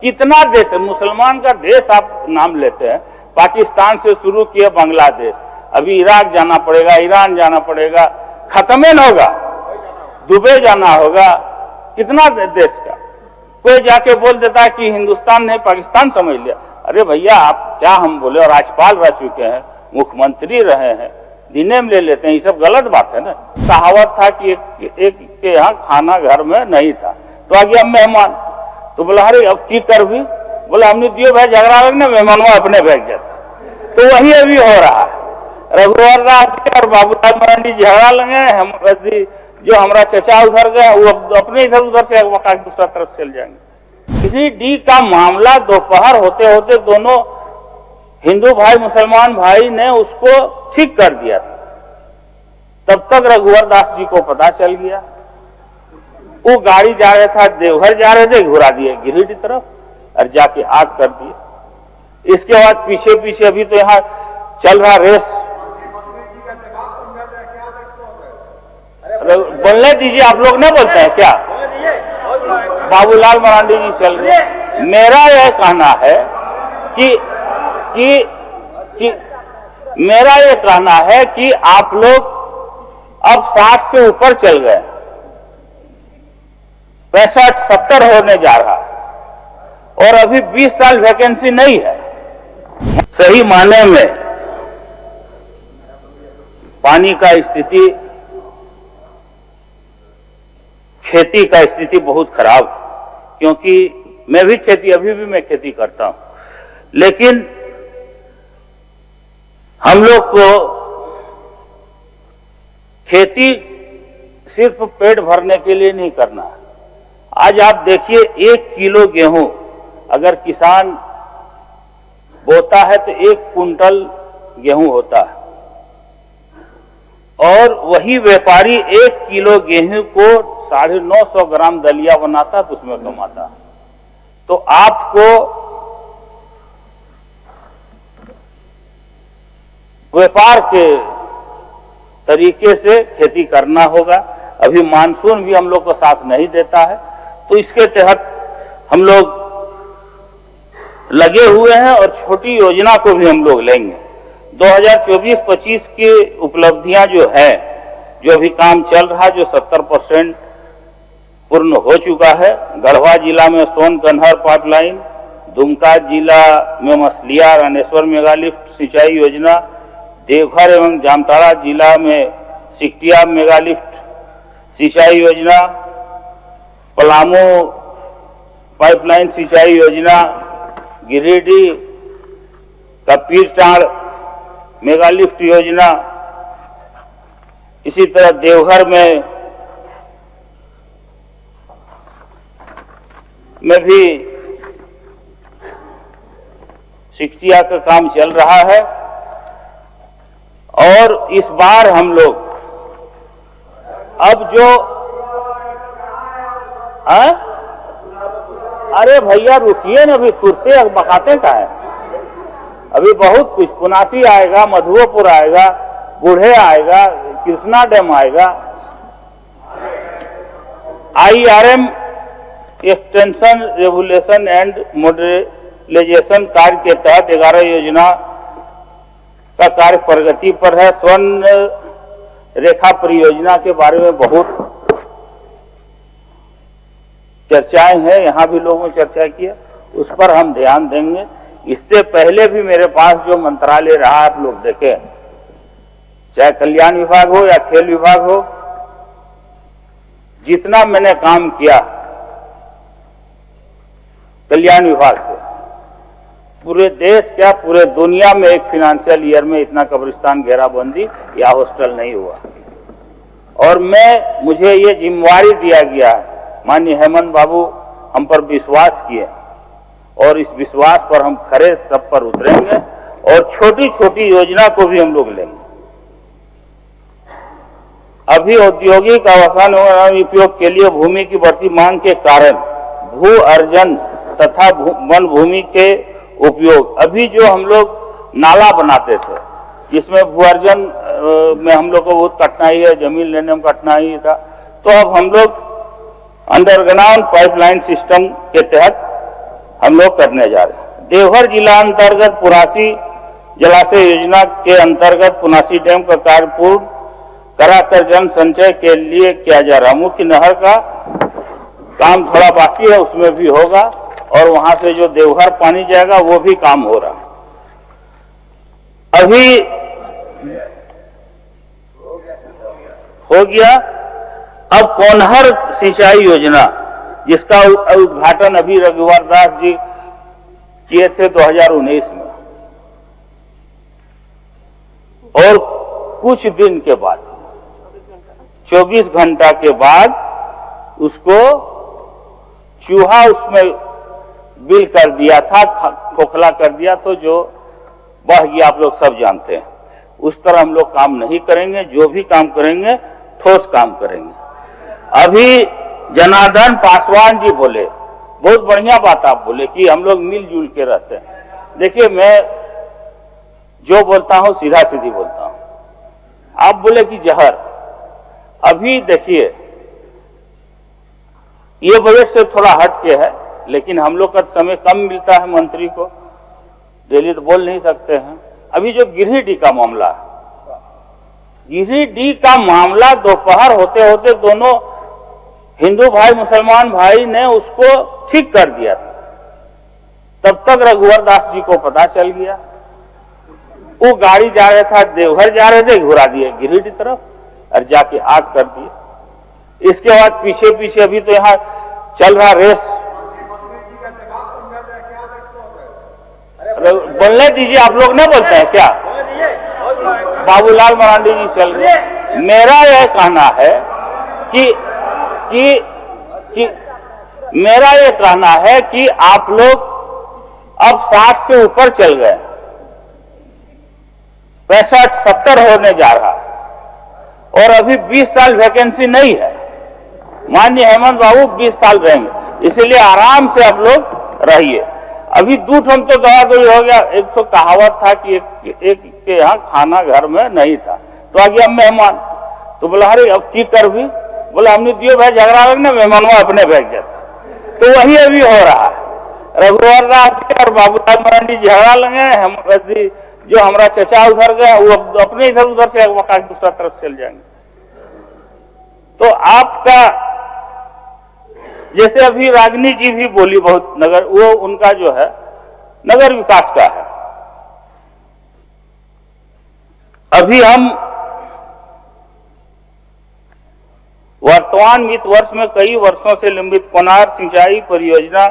कितना देश है, मुसलमान का देश आप नाम लेते हैं। पाकिस्तान से शुरू किया बांग्लादेश, अभी इराक जाना पड़ेगा, ईरान जाना पड़ेगा, खत्म ही न होगा, दुबई जाना होगा। कितना देश का कोई जाके बोल देता है कि हिंदुस्तान ने पाकिस्तान समझ लिया। अरे भैया आप क्या, हम बोले, और राज्यपाल रह चुके हैं, मुख्यमंत्री रहे हैं, दिने में ले लेते हैं, ये सब गलत बात है ना। कहावत था कि एक के यहाँ खाना घर में नहीं था, तो आ गया मेहमान, तो बोला अरे अब की कर भी, बोला हमने दियो भाई झगड़ा लगने, मेहमान अपने बैठ जाते। तो वही अभी हो रहा है, रघुवर दास और बाबूलाल मरांडी झगड़ा लगे, हम जो हमारा चचा उधर गए वो अपने इधर उधर से दूसरा तरफ चल जाएंगे। किसी डी का मामला दोपहर होते होते दोनों हिंदू भाई मुसलमान भाई ने उसको ठीक कर दिया था। तब तक रघुवर दास जी को पता चल गया, वो गाड़ी जा रहा था, देवघर जा रहे थे, घुरा दिए गिरिडीह तरफ और जाके आग कर दिए। इसके बाद पीछे पीछे अभी तो यहाँ चल रहा रेस, बोलने दीजिए, आप लोग नहीं बोलते हैं क्या? बाबूलाल मरांडी जी चल रहे। मेरा यह कहना है मेरा यह कहना है कि आप लोग अब 60 से ऊपर चल गए, 65-70 होने जा रहा, और अभी 20 साल वैकेंसी नहीं है। सही माने में पानी का स्थिति, खेती का स्थिति बहुत खराब, क्योंकि मैं भी खेती, अभी भी मैं खेती करता हूं, लेकिन हम लोग को खेती सिर्फ पेट भरने के लिए नहीं करना है। आज आप देखिए 1 किलो गेहूं अगर किसान बोता है तो 1 कुंटल गेहूं होता है, और वही व्यापारी 1 किलो गेहूं को 950 ग्राम दलिया बनाता है तो उसमें कमाता है। तो आपको व्यापार के तरीके से खेती करना होगा। अभी मानसून भी हम लोग को साथ नहीं देता है, तो इसके तहत हम लोग लगे हुए हैं और छोटी योजना को भी हम लोग लेंगे। 2024-25 की उपलब्धियां जो है, जो अभी काम चल रहा है, जो 70% पूर्ण हो चुका है। गढ़वा जिला में सोन कन्हर पाइपलाइन, दुमका जिला में मसलिया रानेश्वर मेगालिफ्ट सिंचाई योजना, देवघर एवं जामताड़ा जिला में सिकटिया मेगालिफ्ट सिंचाई योजना, पलामू पाइपलाइन सिंचाई योजना, गिरिडीह का पीरटांड़ मेगालिफ्ट योजना, इसी तरह देवघर में भी सिकटिया का काम चल रहा है। और इस बार हम लोग अब जो अरे भैया रुकिए ना, अभी तुरते बकाते का है, अभी बहुत कुछ, पुनासी आएगा, मधुपुर आएगा, बूढ़े आएगा, कृष्णा डैम आएगा, IRM extension regulation and modernisation कार्य के तहत 11 योजना का कार्य प्रगति पर है। स्वर्ण रेखा परियोजना के बारे में बहुत चर्चाएं हैं, यहां भी लोगों ने चर्चा किया, उस पर हम ध्यान देंगे। इससे पहले भी मेरे पास जो मंत्रालय रहा, आप लोग देखें, चाहे कल्याण विभाग हो या खेल विभाग हो, जितना मैंने काम किया कल्याण विभाग से, पूरे देश क्या पूरे दुनिया में एक फाइनेंशियल ईयर में इतना कब्रिस्तान घेराबंदी या हॉस्टल नहीं हुआ। और मुझे ये जिम्मेवारी दिया गया है, माननीय हेमंत बाबू हम पर विश्वास किए, और इस विश्वास पर हम खरे सब पर उतरेंगे, और छोटी छोटी योजना को भी हम लोग लेंगे। अभी औद्योगिक आवासन एवं उपयोग के लिए भूमि की बढ़ती मांग के कारण भू अर्जन तथा वन भूमि के उपयोग, अभी जो हम लोग नाला बनाते थे जिसमें भू अर्जन में हम लोग को बहुत कठिनाई है, जमीन लेने में कठिनाई था, तो अब हम लोग अंडरग्राउंड पाइपलाइन सिस्टम के तहत हम लोग करने जा रहे हैं। देवघर जिला अंतर्गत पुरासी जलाशय योजना के अंतर्गत पुनासी डैम का कार्य पूर्ण कराकर जन संचय के लिए किया जा रहा है। मुख्य नहर का काम थोड़ा बाकी है, उसमें भी होगा, और वहां से जो देवघर पानी जाएगा वो भी काम हो रहा है। अभी हो गया। अब कोनहर सिंचाई योजना, जिसका उद्घाटन अभी रघुवर दास जी किए थे 2019 में, और कुछ दिन के बाद 24 घंटा के बाद उसको चूहा उसमें बिल कर दिया था, खोखला कर दिया, तो जो बह गया, आप लोग सब जानते हैं। उस तरह हम लोग काम नहीं करेंगे, जो भी काम करेंगे ठोस काम करेंगे। अभी जनार्दन पासवान जी बोले, बहुत बढ़िया बात आप बोले कि हम लोग मिलजुल के रहते हैं। देखिए, मैं जो बोलता हूं सीधा सीधी बोलता हूं। आप बोले कि जहर, अभी देखिए ये बजट से थोड़ा हट के है, लेकिन हम लोग का समय कम मिलता है मंत्री को, डेली तो बोल नहीं सकते हैं। अभी जो गिरिडीह का मामला है, गिरिडीह का मामला दोपहर होते होते दोनों हिंदू भाई मुसलमान भाई ने उसको ठीक कर दिया था। तब तक रघुवर दास जी को पता चल गया। वो गाड़ी जा रहा था, देवघर जा रहे थे, घुरा दिए गिरिडीह तरफ और जाके आग कर दिए। इसके बाद पीछे पीछे अभी तो यहाँ चल रहा रेस। बोलने दीजिए, आप लोग नहीं बोलते हैं क्या? बाबूलाल मरांडी जी चल रहे। मेरा यह कहना है कि मेरा यह कहना है कि आप लोग अब 60 से ऊपर चल गए, 65-70 होने जा रहा, और अभी 20 साल वैकेंसी नहीं है। माननीय हेमंत बाबू 20 साल रहेंगे, इसलिए आराम से आप लोग रहिए। अभी दूध हम तो दवा दो हो गया। एक तो कहावत था कि एक के यहाँ खाना घर में नहीं था, तो आ गया मेहमान, तो बोला अरे अब की कर भी, बोला हमने दियो भाई झगड़ा लगने, मेहमान अपने बैठ जाता। तो वही अभी हो रहा है। रघुवर दास और बाबूलाल मरांडी झगड़ा लगे, हम जो हमारा चचा उधर गए वो अपने इधर उधर से दूसरा तरफ चल जाएंगे। तो आपका जैसे अभी रागिनी जी भी बोली बहुत, नगर वो उनका जो है नगर विकास का है। अभी हम वर्तमान वित्त वर्ष में कई वर्षों से लंबित कोनार सिंचाई परियोजना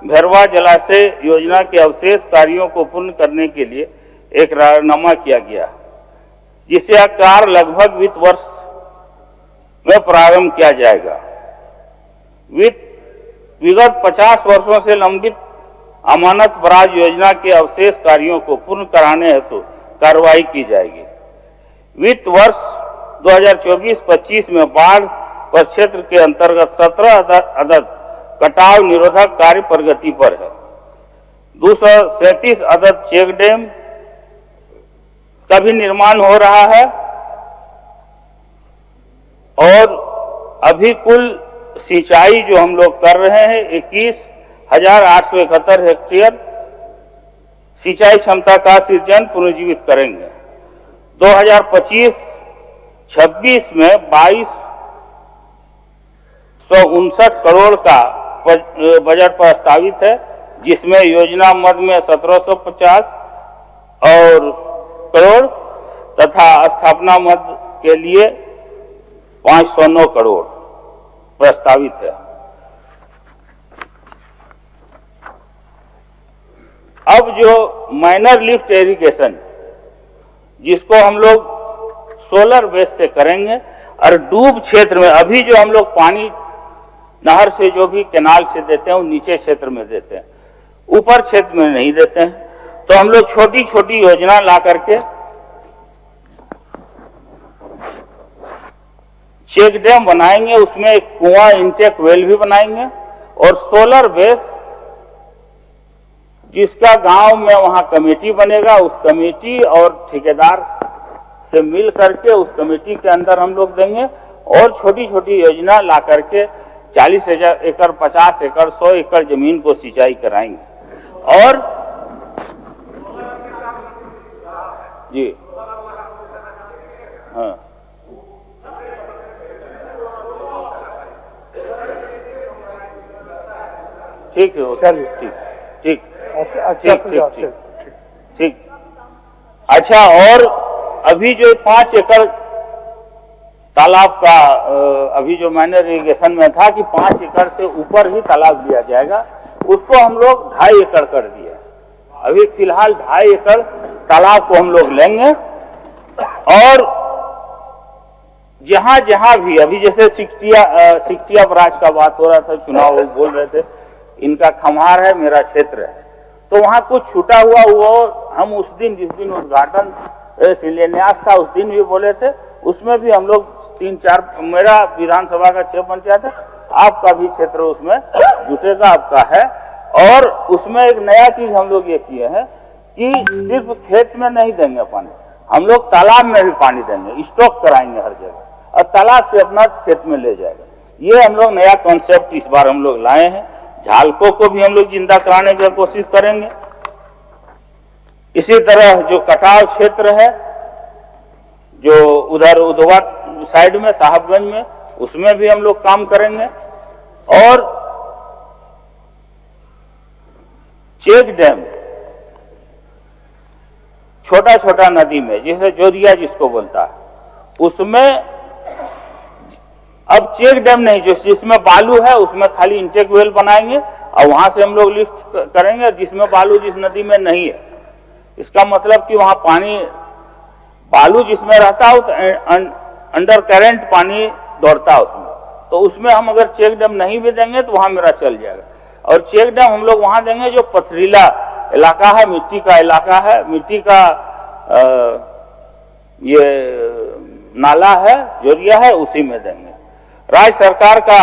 भैरवा जलाशय योजना के अवशेष कार्यों को पूर्ण करने के लिए एक राजनामा किया गया, जिसे कार्य लगभग वित्त वर्ष में प्रारंभ किया जाएगा। विगत 50 वर्षों से लंबित अमानत बराज योजना के अवशेष कार्यों को पूर्ण कराने हेतु कार्रवाई की जाएगी। वित्त वर्ष 2024-25 में बाढ़ क्षेत्र के अंतर्गत 17 अदद कटाव निरोधक कार्य प्रगति पर है। 237 अदद चेक डैम का भी निर्माण हो रहा है, और अभी कुल सिंचाई जो हम लोग कर रहे हैं 21,871 हेक्टेयर सिंचाई क्षमता का सृजन पुनर्जीवित करेंगे। 2025-26 में 2259 करोड़ का बजट प्रस्तावित है, जिसमें योजना मद में 1750 और करोड़ तथा स्थापना मद के लिए 509 करोड़ प्रस्तावित है। अब जो माइनर लिफ्ट इरिगेशन, जिसको हम लोग सोलर बेस से करेंगे, और डूब क्षेत्र में अभी जो हम लोग पानी नहर से जो भी कैनाल से देते हैं वो नीचे क्षेत्र में देते हैं, ऊपर क्षेत्र में नहीं देते हैं। तो हम लोग छोटी छोटी योजना ला करके चेक डैम बनाएंगे, उसमें एक कुआं इंटेक वेल भी बनाएंगे, और सोलर बेस जिसका गांव में वहां कमेटी बनेगा, उस कमेटी और ठेकेदार से मिल करके उस कमेटी के अंदर हम लोग देंगे, और छोटी छोटी योजना ला करके 40 एकड़ 50 एकड़ 100 एकड़ जमीन को सिंचाई कराएंगे। और जी हाँ ठीक है, चलिए ठीक ठीक अच्छा ठीक सुझाव, ठीक ठीक। अच्छा, और अभी जो 5 एकड़ तालाब का अभी जो मैंने इरिगेशन में था कि 5 एकड़ से ऊपर ही तालाब लिया जाएगा, उसको हम लोग 2.5 एकड़ कर दिए। अभी फिलहाल 2.5 एकड़ तालाब को हम लोग लेंगे और जहां जहां भी अभी जैसे सिकटिया बराज का बात हो रहा था, चुनाव बोल रहे थे, इनका खम्हार है, मेरा क्षेत्र है, तो वहां कुछ छूटा हुआ वो हम उस दिन जिस दिन उद्घाटन शिलान्यास था उस दिन भी बोले थे, उसमें भी हम लोग 3-4 मेरा विधानसभा का 6 पंचायत है, आपका भी क्षेत्र उसमें जुटेगा, आपका है। और उसमें एक नया चीज हम लोग ये किए हैं कि सिर्फ खेत में नहीं देंगे पानी, हम लोग तालाब में भी पानी देंगे, स्टॉक कराएंगे हर जगह और तालाब से अपना खेत में ले जाएगा। ये हम लोग नया कॉन्सेप्ट इस बार हम लोग लाए हैं। झालकों को भी हम लोग जिंदा कराने की कोशिश करेंगे। इसी तरह जो कटाव क्षेत्र है, जो उधर उधवा साइड में साहबगंज में, उसमें भी हम लोग काम करेंगे। और चेक डैम, छोटा छोटा नदी में, जैसे जोरिया जिसको बोलता है, उसमें अब चेक डैम नहीं, जो जिसमें बालू है उसमें खाली इंटेक वेल बनाएंगे और वहां से हम लोग लिफ्ट करेंगे, जिसमें बालू जिस नदी में नहीं है। इसका मतलब कि वहां पानी, बालू जिसमें रहता है तो अंडर करंट पानी दौड़ता है उसमें, तो उसमें हम अगर चेक डैम नहीं भी देंगे तो वहां मेरा चल जाएगा। और चेक डैम हम लोग वहां देंगे जो पथरीला इलाका है, मिट्टी का इलाका है, मिट्टी का ये नाला है, जोरिया है, उसी में देंगे। राज्य सरकार का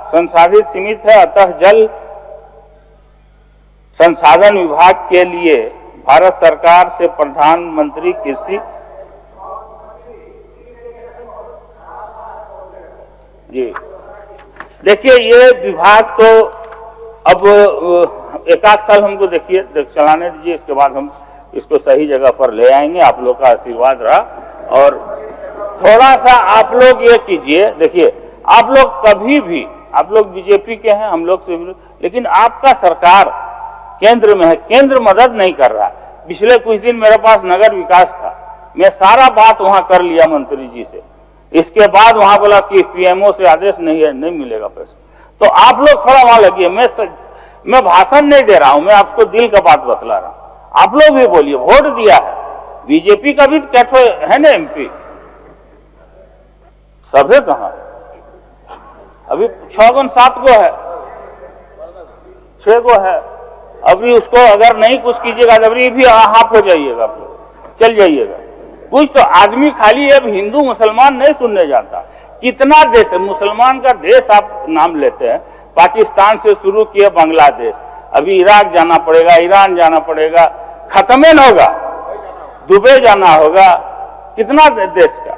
संसाधित सीमित है, अतः जल संसाधन विभाग के लिए भारत सरकार से प्रधानमंत्री कृषि जी, देखिए ये विभाग तो अब 1 साल हमको देखिए चलाने दीजिए, इसके बाद हम इसको सही जगह पर ले आएंगे। आप लोग का आशीर्वाद रहा। और थोड़ा सा आप लोग ये कीजिए, देखिए आप लोग कभी भी, आप लोग बीजेपी के हैं, हम लोग से, लेकिन आपका सरकार केंद्र में है, केंद्र मदद नहीं कर रहा। पिछले कुछ दिन मेरे पास नगर विकास था, मैं सारा बात वहां कर लिया मंत्री जी से, इसके बाद वहां बोला कि पीएमओ से आदेश नहीं है, नहीं मिलेगा पैसा। तो आप लोग थोड़ा वहां लगिए, मैं भाषण नहीं दे रहा हूं, मैं आपको दिल का बात बतला रहा हूं। आप लोग भी बोलिए, वोट दिया है, बीजेपी का भी कैठो है ना एमपी, सभे कहां, अभी 6-7 गो है, 6 गो है। अभी उसको अगर नहीं कुछ कीजिएगा तो अभी भी हाफ हो जाइएगा, चल जाइएगा। कुछ तो आदमी खाली अब हिंदू मुसलमान नहीं सुनने जाता। कितना देश है, मुसलमान का देश आप नाम लेते हैं, पाकिस्तान से शुरू किए बांग्लादेश, अभी इराक जाना पड़ेगा, ईरान जाना पड़ेगा, खत्म न होगा, दुबई जाना होगा, कितना देश का।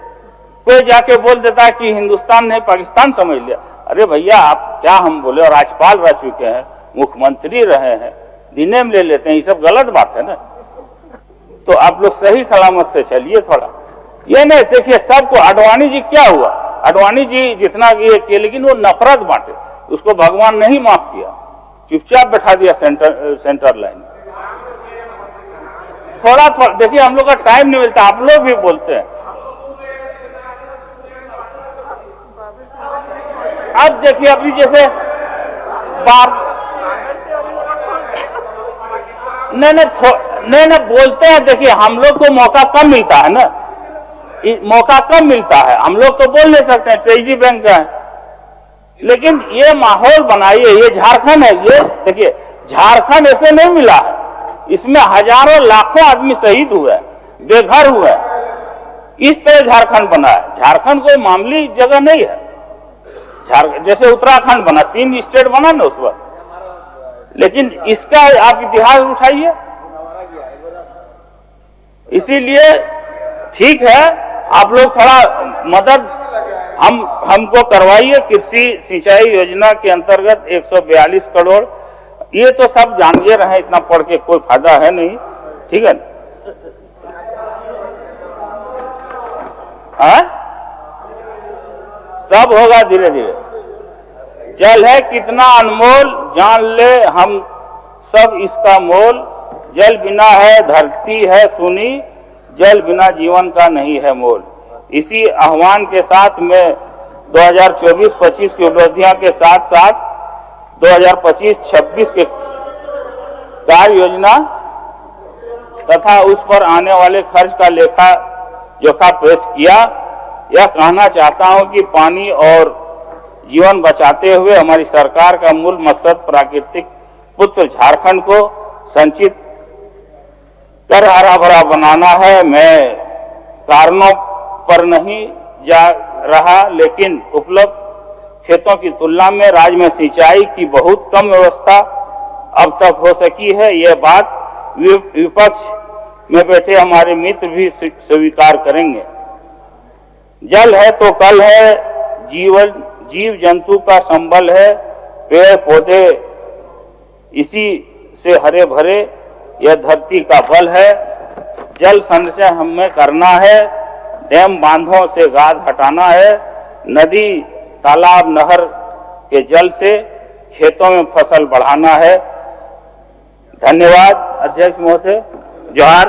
कोई जाके बोल देता है कि हिंदुस्तान नहीं पाकिस्तान समझ लिया। अरे भैया आप क्या, हम बोले, और राज्यपाल रह चुके हैं, मुख्यमंत्री रहे हैं, दिने में ले लेते हैं, ये सब गलत बात है ना। तो आप लोग सही सलामत से चलिए थोड़ा, ये नहीं देखिए सबको। आडवाणी जी क्या हुआ, आडवाणी जी जितना ये किए, लेकिन वो नफरत बांटे, उसको भगवान नहीं माफ किया, चुपचाप बैठा दिया सेंटर लाइन। थोड़ा थोड़ा देखिए, हम लोग का टाइम नहीं मिलता, आप लोग भी बोलते हैं। अब देखिए अभी जैसे बाप नहीं बोलते हैं, देखिए हम लोग को मौका कम मिलता है ना, मौका कम मिलता है, हम लोग तो बोल नहीं सकते हैं, ट्रेजरी बैंक का है। लेकिन ये माहौल बनाइए, ये झारखंड है, ये देखिए झारखंड ऐसे नहीं मिला है, इसमें हजारों लाखों आदमी शहीद हुए, बेघर हुए, इस तरह झारखंड बना है। झारखंड कोई मामूली जगह नहीं है, जैसे उत्तराखंड बना, 3 स्टेट बना ना उस वक्त, लेकिन इसका आप इतिहास उठाइए। इसीलिए ठीक है, आप लोग थोड़ा मदद हमको करवाइए। कृषि सिंचाई योजना के अंतर्गत 142 करोड़ ये तो सब जानिए रहे, इतना पढ़ के कोई फायदा है नहीं, ठीक है। सब होगा धीरे धीरे। जल है कितना अनमोल, जान ले हम सब इसका मोल। जल बिना है धरती है सुनी, जल बिना जीवन का नहीं है मोल। इसी आह्वान के साथ में 2024-25 की उपलब्धियां के साथ साथ 2025-26 के कार्य योजना तथा उस पर आने वाले खर्च का लेखा जोखा पेश किया। यह कहना चाहता हूं कि पानी और जीवन बचाते हुए हमारी सरकार का मूल मकसद प्राकृतिक पुत्र झारखंड को संचित कर हरा भरा बनाना है। मैं कारणों पर नहीं जा रहा, लेकिन उपलब्ध खेतों की तुलना में राज्य में सिंचाई की बहुत कम व्यवस्था अब तक हो सकी है। यह बात विपक्ष में बैठे हमारे मित्र भी स्वीकार करेंगे। जल है तो कल है, जीव जंतु का संबल है। पेड़ पौधे इसी से हरे भरे, यह धरती का बल है। जल संचय हमें करना है, डैम बांधों से गाद हटाना है। नदी तालाब नहर के जल से खेतों में फसल बढ़ाना है। धन्यवाद अध्यक्ष महोदय। जोहार।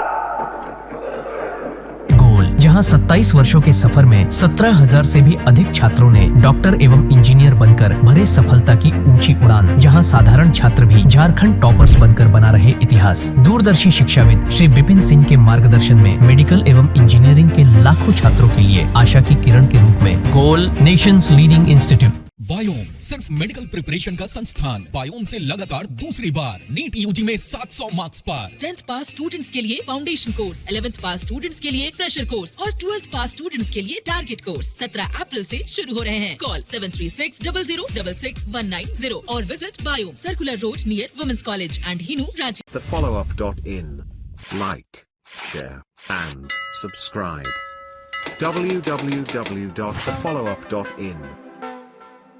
जहां 27 वर्षों के सफर में 17,000 से भी अधिक छात्रों ने डॉक्टर एवं इंजीनियर बनकर भरे सफलता की ऊंची उड़ान। जहां साधारण छात्र भी झारखंड टॉपर्स बनकर बना रहे इतिहास। दूरदर्शी शिक्षाविद श्री विपिन सिंह के मार्गदर्शन में मेडिकल एवं इंजीनियरिंग के लाखों छात्रों के लिए आशा की किरण के रूप में गोल नेशंस लीडिंग इंस्टीट्यूट। बायोम सिर्फ मेडिकल प्रिपरेशन का संस्थान। बायोम से लगातार दूसरी बार नीट यूजी में 700 मार्क्स पार। 10th पास स्टूडेंट्स के लिए फाउंडेशन कोर्स, 11th पास स्टूडेंट्स के लिए फ्रेशर कोर्स और 12th पास स्टूडेंट्स के लिए टारगेट कोर्स 17 अप्रैल से शुरू हो रहे हैं। कॉल 7360066190 और visit Biome, circular road near women's college and Hinoo Ranchi. thefollowup.in. Like, share and subscribe. www.thefollowup.in